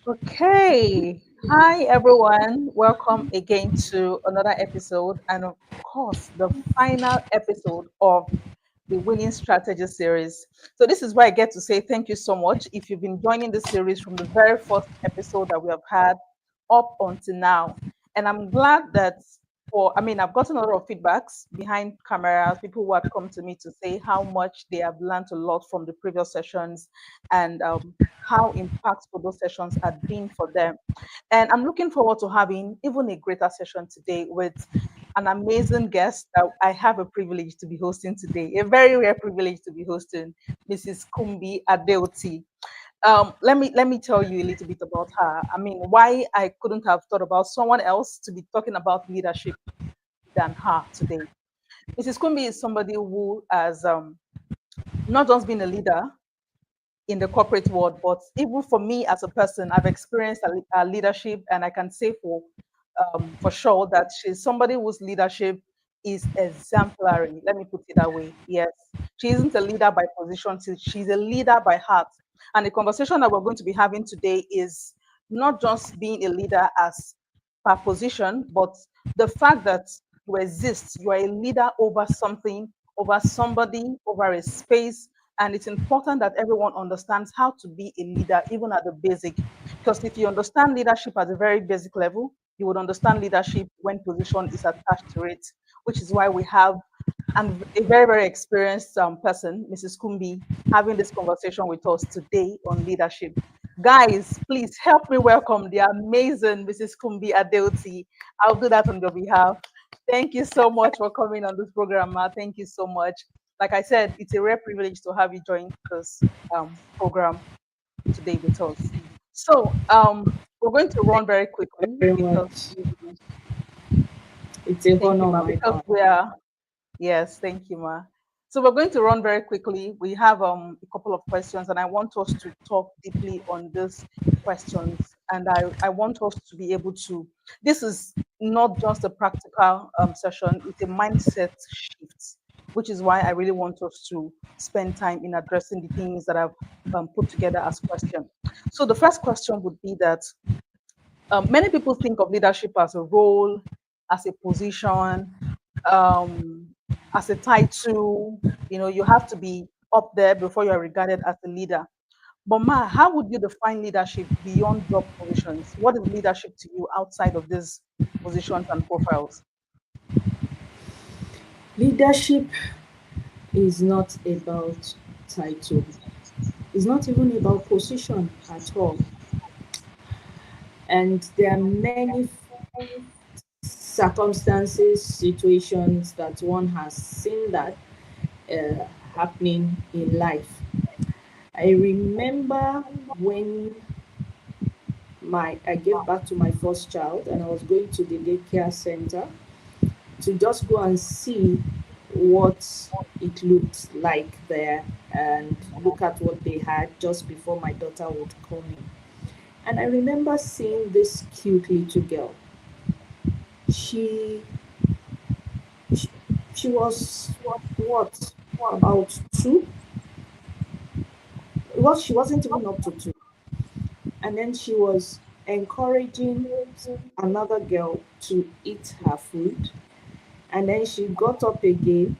Okay. Hi, everyone. Welcome again to another episode, and of course, the final episode of the Winning Strategy series. So, this is where I get to say thank you so much if you've been joining this series from the very first episode that we have had up until now. And I'm glad that I've gotten a lot of feedbacks behind cameras, people who had come to me to say how much they have learned a lot from the previous sessions and how impactful those sessions had been for them. And I'm looking forward to having even a greater session today with an amazing guest that I have a privilege to be hosting today, a very rare privilege to be hosting, Mrs. Kumbi Adeoti. Let me tell you a little bit about her. I mean, why I couldn't have thought about someone else to be talking about leadership than her today. Mrs. Kumbi is somebody who has not just been a leader in the corporate world, but even for me as a person, I've experienced a leadership, and I can say for sure that she's somebody whose leadership is exemplary. Let me put it that way. Yes, she isn't a leader by position; she's a leader by heart. And the conversation that we're going to be having today is not just being a leader as per position, but the fact that you exist, you are a leader over something, over somebody, over a space, and it's important that everyone understands how to be a leader, even at the basic. Because if you understand leadership at a very basic level, you would understand leadership when position is attached to it, which is why we have a very, very experienced person, Mrs. Kumbi, having this conversation with us today on leadership. Guys, please help me welcome the amazing Mrs. Kumbi Adeoti. I'll do that on your behalf. Thank you so much for coming on this program, Ma. Thank you so much. Like I said, it's a rare privilege to have you join this program today with us. So we're going to run very quickly Very because much. It's a thank you, honor, Ma. my Because part. we are Yes, thank you, Ma. So we're going to run very quickly. We have a couple of questions, and I want us to talk deeply on these questions. And I want us to be able to. This is not just a practical session; it's a mindset shift, which is why I really want us to spend time in addressing the things that I've put together as question. So the first question would be that many people think of leadership as a role, as a position, um, as a title. You know, you have to be up there before you're regarded as a leader. But Ma, how would you define leadership beyond job positions? What is leadership to you outside of these positions and profiles? Leadership is not about title. It's not even about position at all. And there are many circumstances, situations that one has seen that happening in life. I remember when I gave birth to my first child and I was going to the daycare center to just go and see what it looked like there and look at what they had just before my daughter would come in. And I remember seeing this cute little girl. She she, she was what, about two? Well, she wasn't even up to two. And then she was encouraging another girl to eat her food. And then she got up again.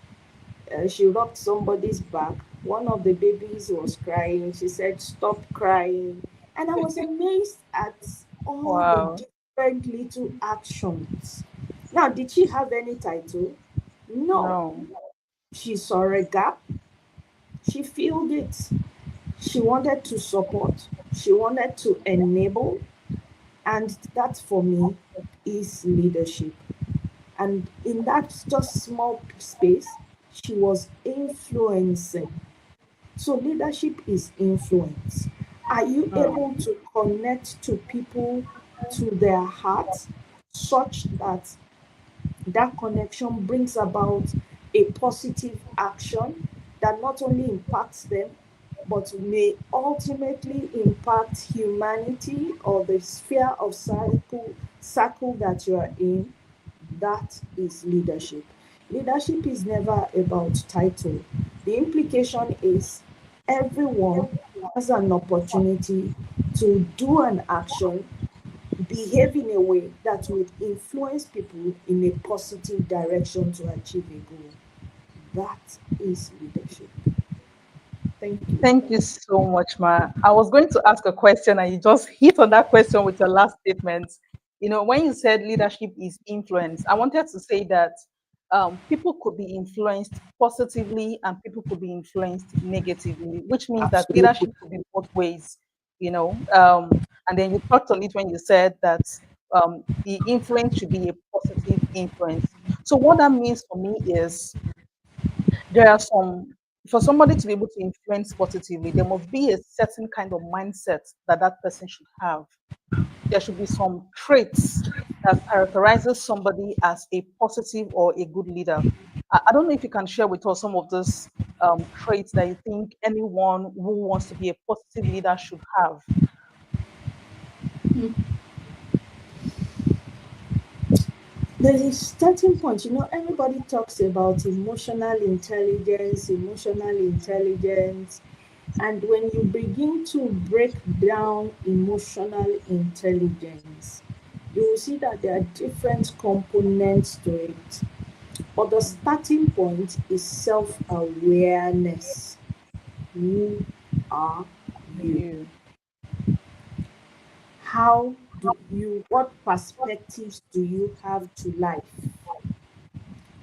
She rubbed somebody's back. One of the babies was crying. She said, "Stop crying." And I was amazed at all the Wow. different little actions. Now, did she have any title? No. No. She saw a gap. She filled it. She wanted to support. She wanted to enable. And that for me is leadership. And in that just small space, she was influencing. So leadership is influence. Are you Mm, able to connect to people, to their hearts, such that that connection brings about a positive action that not only impacts them, but may ultimately impact humanity or the sphere of circle that you are in? That is leadership. Leadership is never about title. The implication is everyone has an opportunity to do an action, behave in a way that would influence people in a positive direction to achieve a goal. That is leadership. Thank you. Thank you so much, Ma. I was going to ask a question and you just hit on that question with your last statement. When you said leadership is influence, I wanted to say that people could be influenced positively and people could be influenced negatively, which means that Absolutely. leadership could be both ways, and then you touched on it when you said that the influence should be a positive influence. So, what that means for me is there are some for somebody to be able to influence positively, there must be a certain kind of mindset that that person should have. There should be some traits that characterizes somebody as a positive or a good leader. I don't know if you can share with us some of those traits that you think anyone who wants to be a positive leader should have. There's a starting point. Everybody talks about emotional intelligence. And when you begin to break down emotional intelligence, you will see that there are different components to it. But the Mm. starting point is self awareness. Who are you? You. What perspectives do you have to life?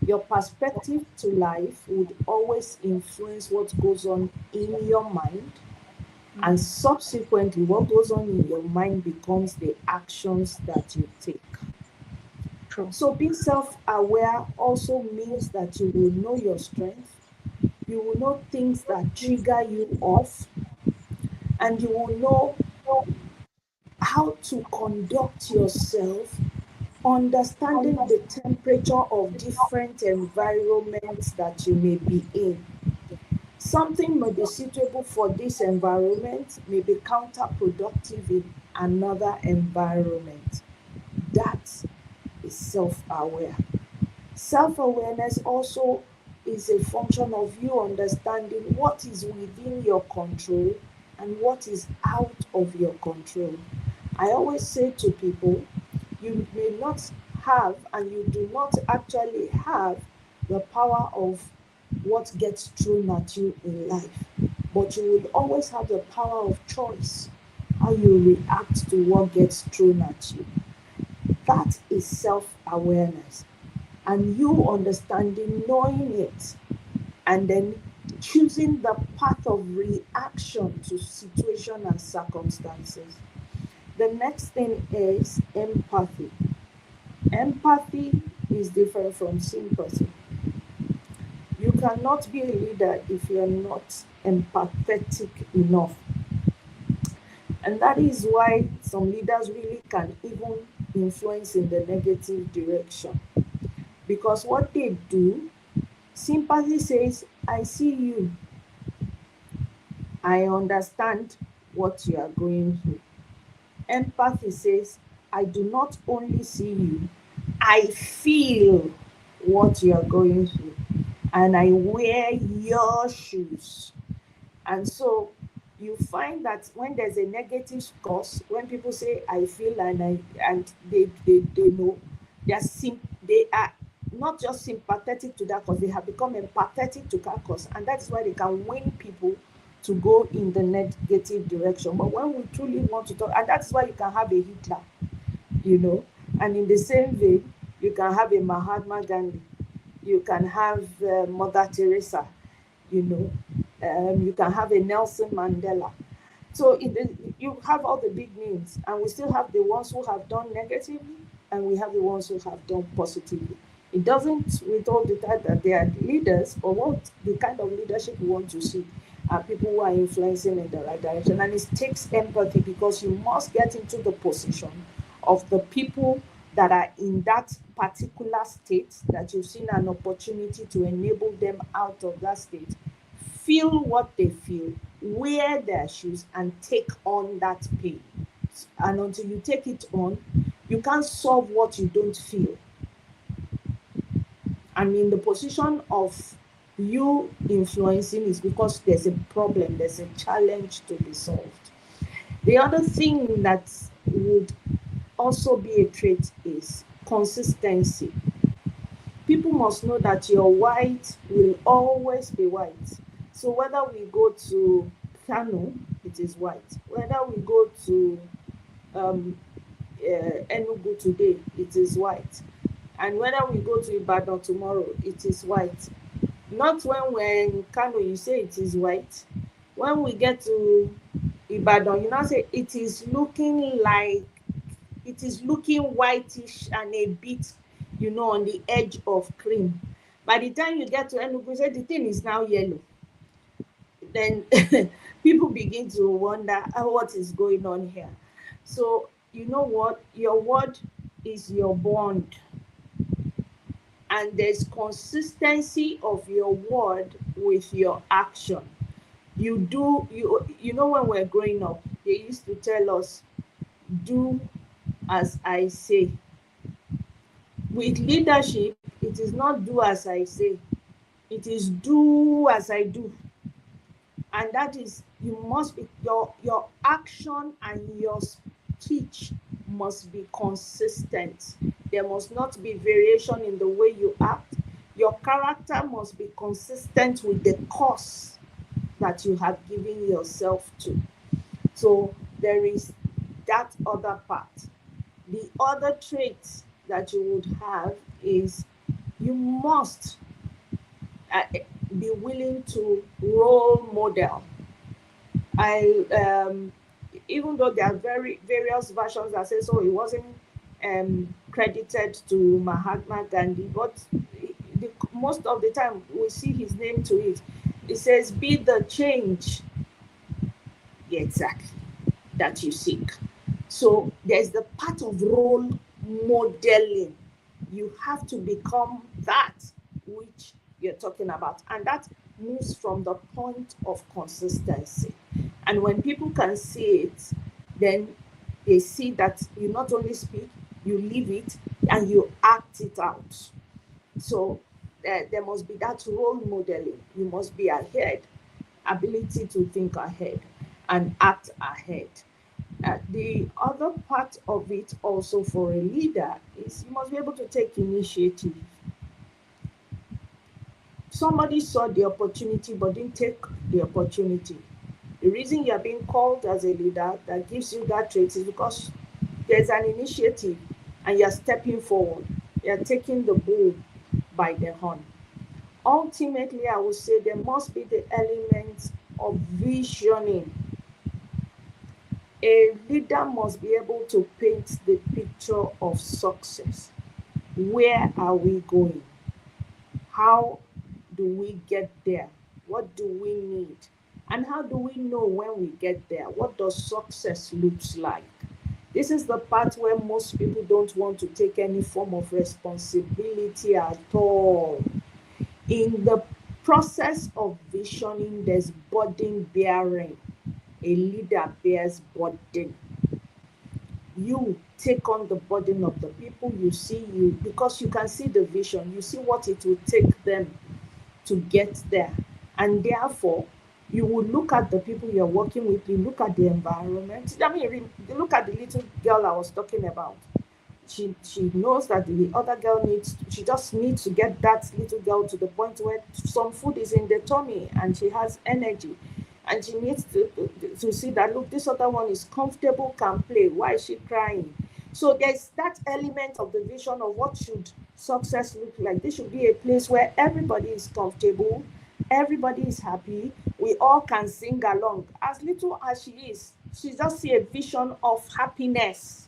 Your perspective to life would always influence what goes on in your mind, and Mm. subsequently, what goes on in your mind becomes the actions that you take. True. So, being self aware also means that you will know your strength, you will know things that trigger you off, and you will know how to conduct yourself, understanding the temperature of different environments that you may be in. Something may be suitable for this environment, may be counterproductive in another environment. That is self aware. Self awareness also is a function of you understanding what is within your control and what is out of your control. I always say to people, you may not have and you do not actually have the power of what gets thrown at you in life, but you will always have the power of choice, how you react to what gets thrown at you. That is self awareness, and you understanding, knowing it, and then choosing the path of reaction to situation and circumstances. The next thing is empathy. Empathy is different from sympathy. You cannot be a leader if you're not empathetic enough. And that is why some leaders really can even influence in the negative direction. Because what they do, sympathy says, I see you, I understand what you are going through. Empathy says, I do not only see you, I feel what you are going through, and I wear your shoes. And so you find that when there's a negative cause, when people say I feel and they know they are not just sympathetic to that cause, they have become empathetic to that cause, and that's why they can win people to go in the negative direction. But when we truly want to talk, and that's why you can have a Hitler, you know, and in the same vein, you can have a Mahatma Gandhi, you can have Mother Teresa, you know, you can have a Nelson Mandela. So you have all the big names, and we still have the ones who have done negatively, and we have the ones who have done positively. It doesn't withhold the fact that they are leaders, but what the kind of leadership we want to see are people who are influencing in the right direction. And it takes empathy, because you must get into the position of the people that are in that particular state that you've seen an opportunity to enable them out of that state, feel what they feel, wear their shoes, and take on that pain. And until you take it on, you can't solve what you don't feel. And in the position of you influencing is because there's a problem, there's a challenge to be solved. The other thing that would also be a trait is consistency. People must know that your white will always be white. So whether we go to Kano, it is white. Whether we go to um, Enugu today, it is white. And whether we go to Ibadan tomorrow, it is white. Not when we're in Kano, you say it is white. When we get to Ibadan, you now say it is looking like, it is looking whitish and a bit, on the edge of cream. By the time you get to Enugu, you say the thing is now yellow. Then people begin to wonder, what is going on here. So you know what, your word is your bond, and there's consistency of your word with your action. When we're growing up, they used to tell us, do as I say. With leadership, it is not do as I say, it is do as I do. And that is, you must be, your action and your speech must be consistent. There must not be variation in the way you act. Your character must be consistent with the cause that you have given yourself to. So there is that other part. The other trait that you would have is, you must uh, be willing to role model. I Even though there are very various versions that say so, it wasn't credited to Mahatma Gandhi, but most of the time we see his name to it. It says, "Be the change." Yeah, exactly, that you seek. So there's the part of role modeling. You have to become that which you're talking about. And that moves from the point of consistency. And when people can see it, then they see that you not only speak, you live it, and you act it out. So there must be that role modeling. You must be ahead, ability to think ahead and act ahead. The other part of it also for a leader is, you must be able to take initiative. Somebody saw the opportunity but didn't take the opportunity. The reason you're being called as a leader that gives you that trait is because there's an initiative and you're stepping forward. You're taking the bull by the horn. Ultimately, I would say there must be the element of visioning. A leader must be able to paint the picture of success. Where are we going? How do we get there? What do we need? And how do we know when we get there? What does success looks like? This is the part where most people don't want to take any form of responsibility at all. In the process of visioning, there's burden bearing. A leader bears burden. You take on the burden of the people you see, you because you can see the vision, you see what it will take them to get there. And therefore, you will look at the people you're working with, you look at the environment. I mean, you look at the little girl I was talking about. She knows that the other girl needs, she just needs to get that little girl to the point where some food is in the tummy and she has energy, and she needs to see that, look, this other one is comfortable, can play, why is she crying? So there's that element of the vision of what should success look like. This should be a place where everybody is comfortable, everybody is happy, we all can sing along. As little as she is, she just see a vision of happiness,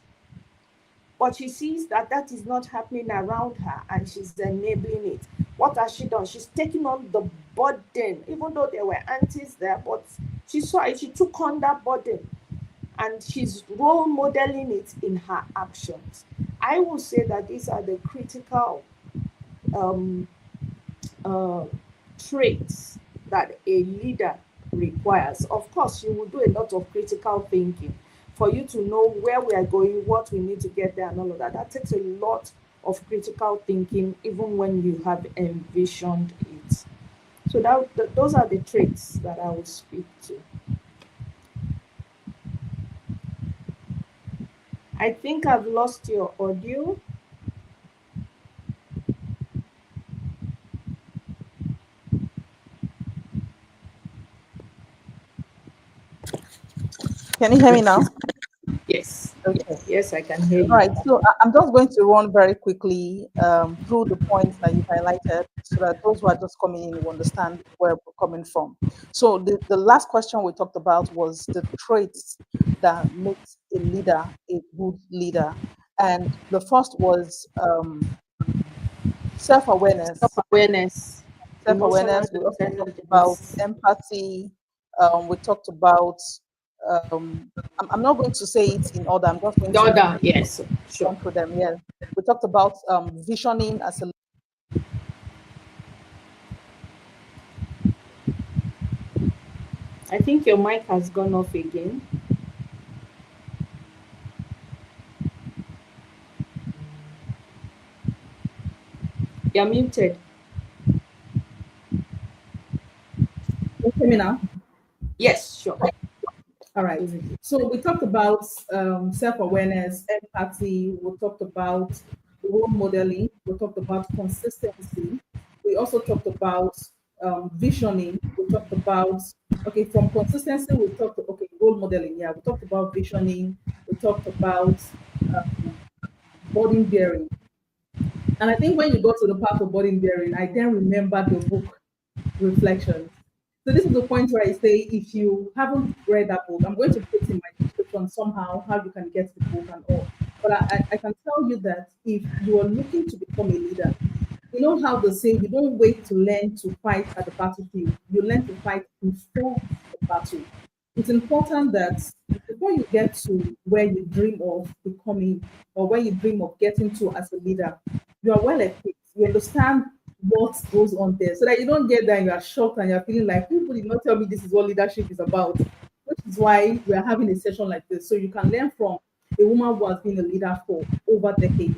but she sees that that is not happening around her and she's enabling it. What has she done? She's taking on the burden, even though there were aunties there, but she saw it, she took on that burden, and she's role modeling it in her actions. I will say that these are the critical um, uh, traits that a leader requires. Of course, you will do a lot of critical thinking for you to know where we are going, what we need to get there, and all of that. That takes a lot of critical thinking, even when you have envisioned it. So those are the traits that I would speak to. I think I've lost your audio. Can you hear me now? Yes, Okay. yes, yes, I can hear you Right. now. So I'm just going to run very quickly through the points that you've highlighted so that those who are just coming in will understand where we're coming from. So the last question we talked about was the traits that makes a leader a good leader. And the first was self-awareness. Awareness, emotional Self-awareness. We also talked about intelligence. empathy. We talked about I'm not going to say it in order. I'm just going The to other, yes, sure. run through them. Yeah, we talked about visioning as a I think your mic has gone off again. You're muted. Can you hear me now? Yes, sure. All right. So we talked about self-awareness, empathy. We talked about role modeling. We talked about consistency. We also talked about visioning. We talked about okay, from consistency. We talked okay, role modeling. Yeah, we talked about visioning. We talked about burden bearing. And I think when you got to the part of burden bearing, I then remembered the book Reflections. So this is the point where I say, if you haven't read that book, I'm going to put in my description somehow how you can get the book and all. But I can tell you that if you are looking to become a leader, you know how they say you don't wait to learn to fight at the battlefield. You learn to fight before the battle. It's important that before you get to where you dream of becoming or where you dream of getting to as a leader, you are well equipped. You understand what goes on there so that you don't get there and you are shocked and you're feeling like people did not tell me this is what leadership is about, which is why we are having a session like this. So you can learn from a woman who has been a leader for over decades,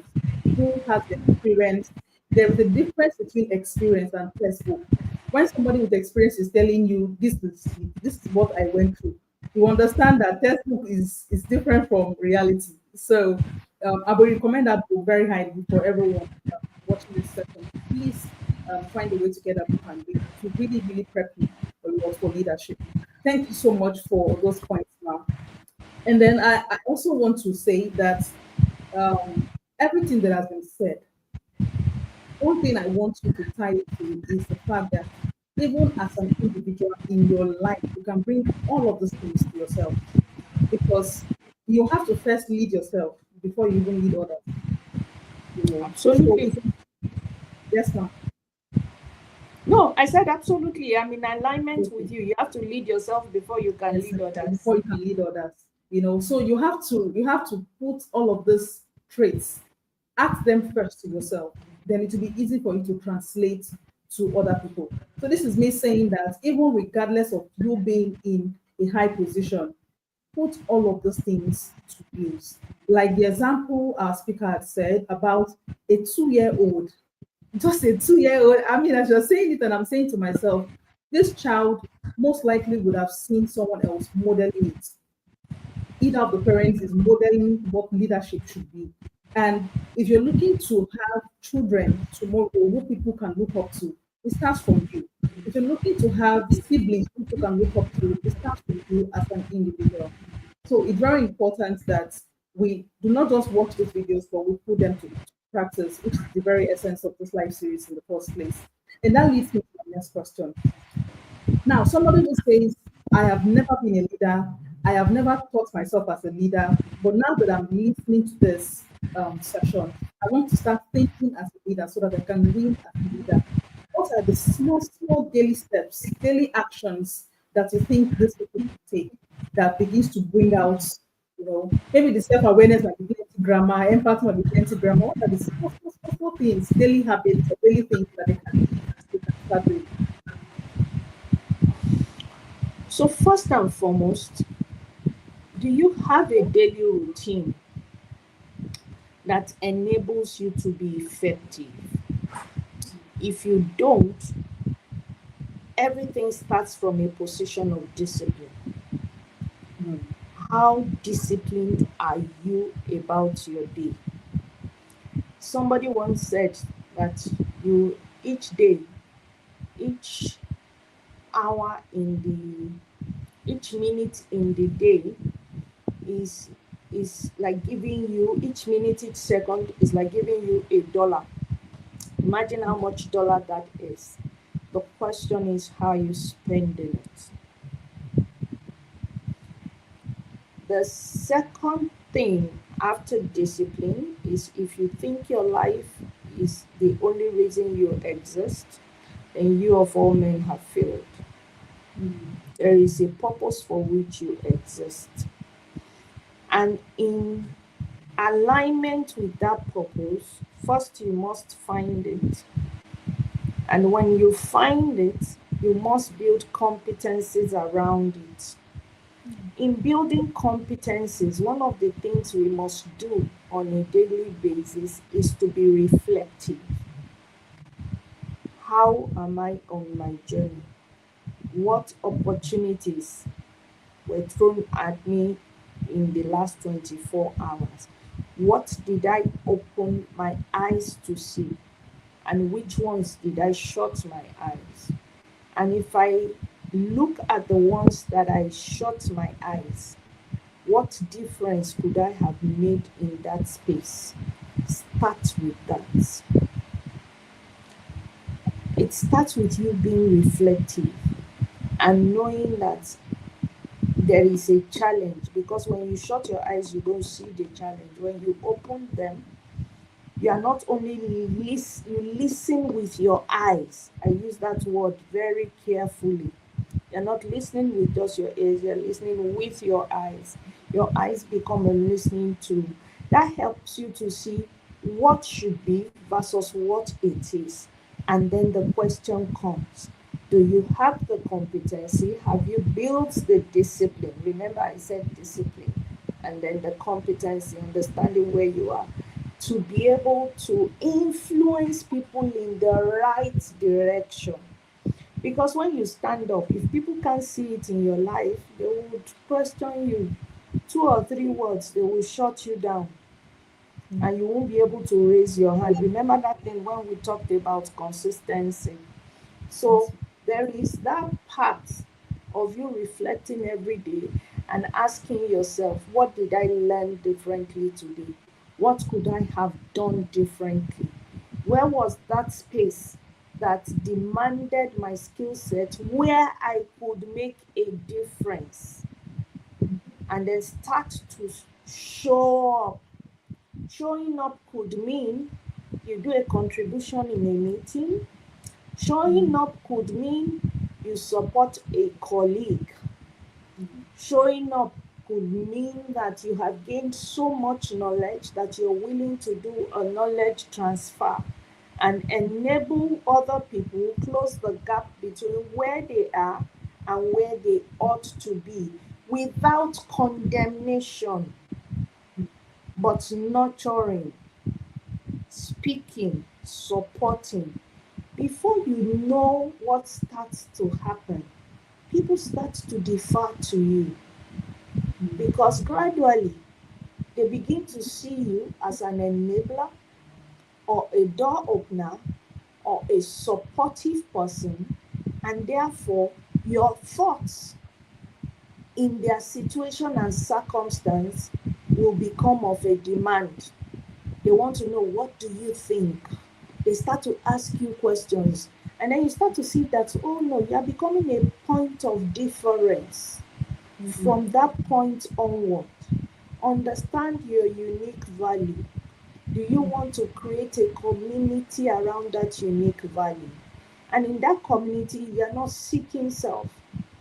who has experience. There is a difference between experience and textbook. When somebody with experience is telling you this is what I went through, you understand that textbook is different from reality. So I will recommend that book very highly for everyone watching this session. Please find a way to get that book and read to really, really prep you a lot for leadership. Thank you so much for those points, now. And then I also want to say that everything that has been said, one thing I want you to tie it to is the fact that even as an individual in your life, you can bring all of these things to yourself because you have to first lead yourself before you even lead others. You know, so Absolutely. yes, ma'am. No, I said absolutely. I'm in alignment with you. You have to lead yourself before you can Yes, lead others. before you can lead others. You know, so you have to put all of these traits, ask them first to yourself. Then it will be easy for you to translate to other people. So this is me saying that even regardless of you being in a high position, put all of those things to use. Like the example our speaker had said about a 2-year-old, just a 2-year-old. I mean, as you're saying it, and I'm saying to myself, this child most likely would have seen someone else modeling it. Either of the parents is modeling what leadership should be. And if you're looking to have children tomorrow who people can look up to, it starts from you. If you're looking to have siblings who people can look up to, it starts with you as an individual. So it's very important that we do not just watch these videos, but we put them to practice, which is the very essence of this live series in the first place. And that leads me to the next question. Now, somebody who says, I have never been a leader, I have never thought myself as a leader, but now that I'm listening to this session, I want to start thinking as a leader so that I can win as a leader. What are the small, small daily steps, daily actions that you think this people can take that begins to bring out, maybe the self-awareness might be plenty grammar, empathy might be plenty grammar. What are the small, small, small, small things, daily habits, or daily things that they can start doing? So, first and foremost, do you have a daily routine that enables you to be effective? If you don't, everything starts from a position of discipline. Mm, How disciplined are you about your day? Somebody once said that you each day, each hour in each minute in the day is is like giving you each minute, each second is like giving you $1. Imagine how much dollar that is. The question is how you spending it. The second thing after discipline is if you think your life is the only reason you exist, then you of all men have failed. There is a purpose for which you exist. And in alignment with that purpose, first you must find it. And when you find it, you must build competencies around it. In building competencies, one of the things we must do on a daily basis is to be reflective. How am I on my journey? What opportunities were thrown at me in the last 24 hours? What did I open my eyes to see? And which ones did I shut my eyes? And if I look at the ones that I shut my eyes, what difference could I have made in that space? Start with that. It starts with you being reflective and knowing that there is a challenge, because when you shut your eyes, you don't see the challenge. When you open them, you are not only you listen with your eyes. I use that word very carefully. You're not listening with just your ears, you're listening with your eyes. Your eyes become a listening tool. That helps you to see what should be versus what it is. And then the question comes, do you have the competency? Have you built the discipline? Remember, I said discipline. And then the competency, understanding where you are, to be able to influence people in the right direction. Because when you stand up, if people can't see it in your life, they would question you. Two or three words, they will shut you down and you won't be able to raise your hand. Remember that thing when we talked about consistency. So there is that part of you reflecting every day and asking yourself, what did I learn differently today? What could I have done differently? Where was that space that demanded my skill set where I could make a difference? And then start to show up. Showing up could mean you do a contribution in a meeting. Showing up could mean you support a colleague. Showing up could mean that you have gained so much knowledge that you're willing to do a knowledge transfer and enable other people close the gap between where they are and where they ought to be without condemnation, but nurturing, speaking, supporting. Before you know what starts to happen, people start to defer to you because gradually they begin to see you as an enabler or a door opener or a supportive person, and therefore your thoughts in their situation and circumstance will become of a demand. They want to know, what do you think? They start to ask you questions, and then you start to see that, oh no, you are becoming a point of difference. From that point onward, understand your unique value. Do you want to create a community around that unique value? And in that community, you're not seeking self.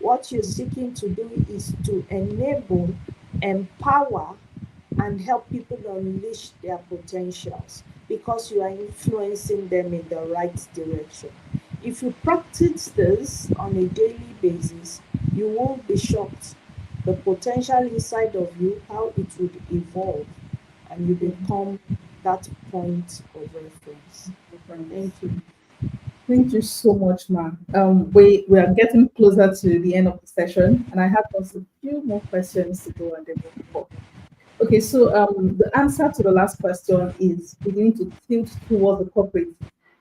What you're seeking to do is to enable, empower, and help people unleash their potentials because you are influencing them in the right direction. If you practice this on a daily basis, you won't be shocked. The potential inside of you, how it would evolve, and you become that point of reference. Thank you. Thank you so much, Ma. We are getting closer to the end of the session, and I have just a few more questions to go and then we'll move on. Okay, so the answer to the last question is beginning to tilt towards the corporate.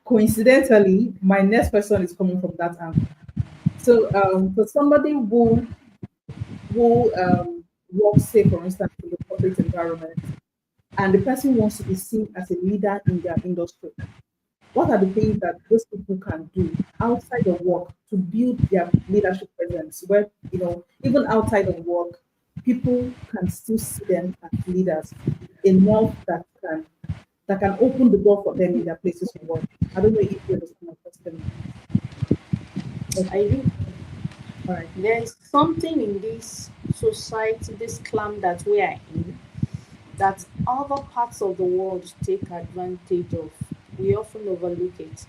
Coincidentally, my next question is coming from that angle. So, for somebody who works, say, for instance, in the corporate environment, and the person wants to be seen as a leader in their industry, what are the things that those people can do outside of work to build their leadership presence? Where even outside of work, people can still see them as leaders enough that can open the door for them in their places of work. I don't know if you understand my question. I Okay, do. all right. There is something in this society, this clan that we are in, that other parts of the world take advantage of. We often overlook it,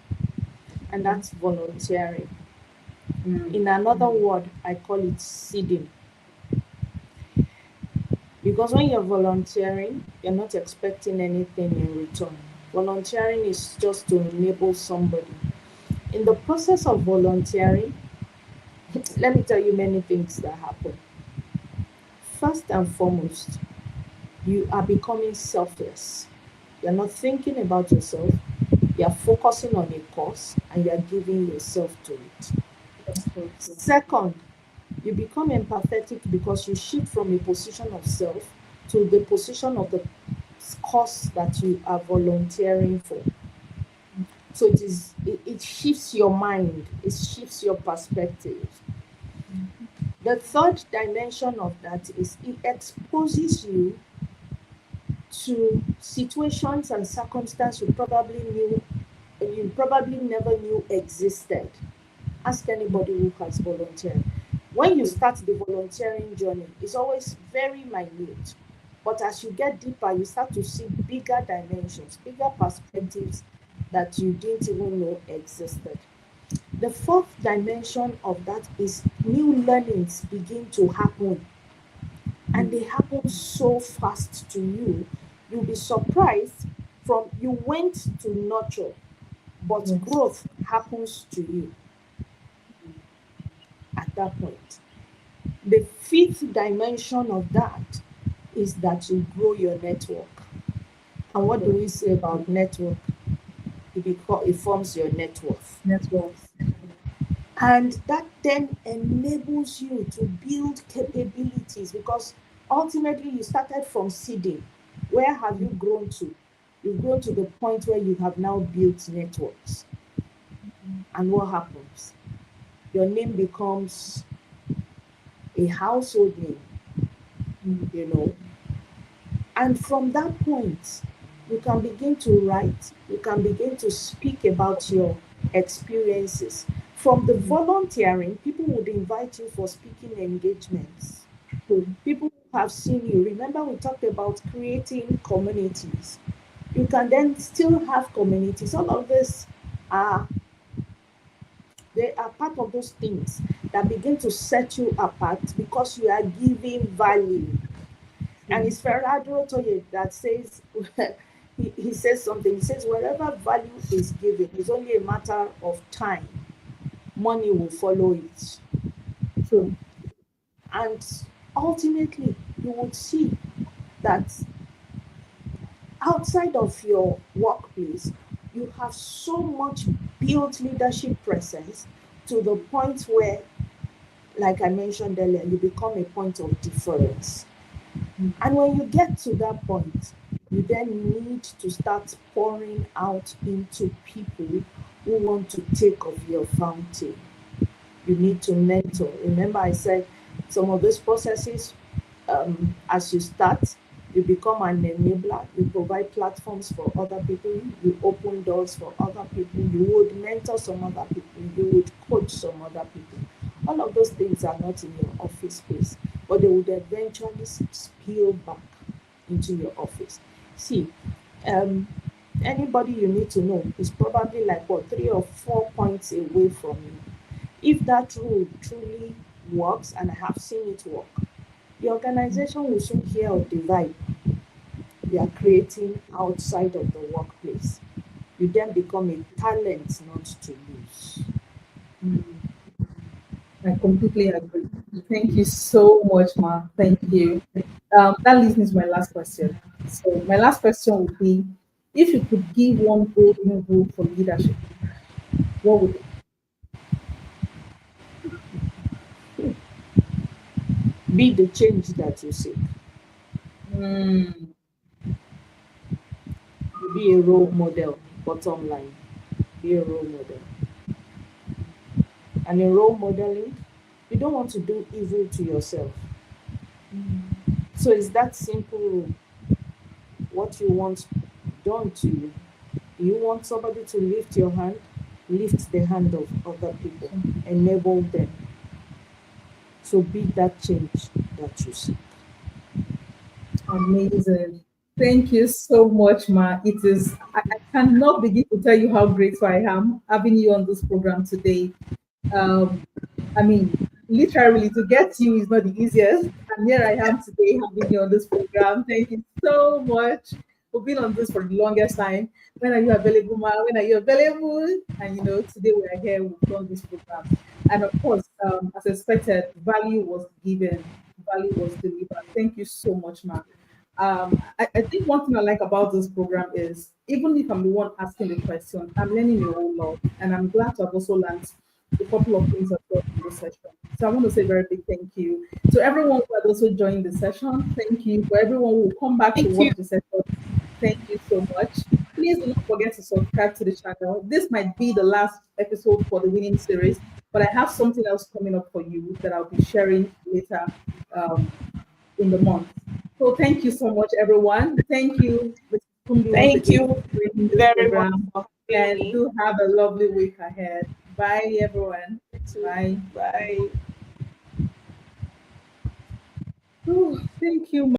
and Okay. that's volunteering. Mm, In another word, I call it seeding. Because when you're volunteering, you're not expecting anything in return. Volunteering is just to enable somebody. In the process of volunteering, let me tell you many things that happen. First and foremost, you are becoming selfless. You're not thinking about yourself, you're focusing on a cause and you're giving yourself to it. that's so true. Second, you become empathetic because you shift from a position of self to the position of the cause that you are volunteering for. So it shifts your mind, it shifts your perspective. The third dimension of that is it exposes you to situations and circumstances you probably never knew existed. Ask anybody who has volunteered. When you True. start the volunteering journey, it's always very minute. But as you get deeper, you start to see bigger dimensions, bigger perspectives that you didn't even know existed. The fourth dimension of that is new learnings begin to happen, and Mm, they happen so fast to you. You'll be surprised from you went to nurture, but yes. growth happens to you at that point. The fifth dimension of that is that you grow your network. And what do True. we say about network? It forms your net worth. Networks. And that then enables you to build capabilities because ultimately you started from seeding. Where have you grown to? You've grown to the point where you have now built networks. And what happens? Your name becomes a household name, Mm, you know. And from that point, you can begin to write, you can begin to speak about your experiences. From the volunteering, people would invite you for speaking engagements. true. People who have seen you. Remember, we talked about creating communities. You can then still have communities. All of this are they are part of those things that begin to set you apart because you are giving value. And True. it's Ferrado Toye that says, he says something. He says, wherever value is given, it's only a matter of time. Money will follow it. True. And ultimately, you would see that outside of your workplace, you have so much built leadership presence to the point where, like I mentioned earlier, you become a point of difference. Mm, And when you get to that point, you then need to start pouring out into people who want to take of your fountain. You need to mentor. Remember, I said some of those processes, as you start, you become an enabler, you provide platforms for other people, you open doors for other people, you would mentor some other people, you would coach some other people. All of those things are not in your office space, but they would eventually spill back into your office. See, um, anybody you need to know is probably like what 3 or 4 points away from you. If that rule truly works, and I have seen it work, the organization will soon hear of the vibe you are true. creating outside of the workplace. You then become a talent not to lose. I completely agree. Thank you so much, Ma. Thank you. That leads me to my last question. So, my last question would be, if you could give one golden rule for leadership, what would it Be the change that you seek. be? Be a role model, bottom line. Be a role model. And in role modeling, you don't want to do evil to yourself. Mm, So it's that simple. What you want done to you. You want somebody to lift your hand, lift the hand of other people, enable them. So be that change that you seek. amazing. Thank you so much, Ma. I cannot begin to tell you how grateful I am having you on this program today. Um, I mean, literally, to get you is not the easiest. And here I am today having you on this program. Thank you so much for being on this for the longest time. When are you available, Ma? When are you available? And today we are here, we've done this program. And of course, as expected, value was given, value was delivered. Thank you so much, Ma. I think one thing I like about this program is even if I'm the one asking the question, I'm learning a whole lot. And I'm glad to have also learned a couple of things as well in this session. So I want to say a very big thank you to everyone who had also joined the session. Thank you for everyone who will come back to Thank you. watch the session. Thank you so much. Please do not forget to subscribe to the channel. This might be the last episode for the winning series, but I have something else coming up for you that I'll be sharing later um, in the month. So thank you so much, everyone. Thank you, Mr. Kumbi, once Thank again you for bringing this very much program. for having And me. do have a lovely week ahead. Bye, everyone. You too. Bye. Bye. Thank you.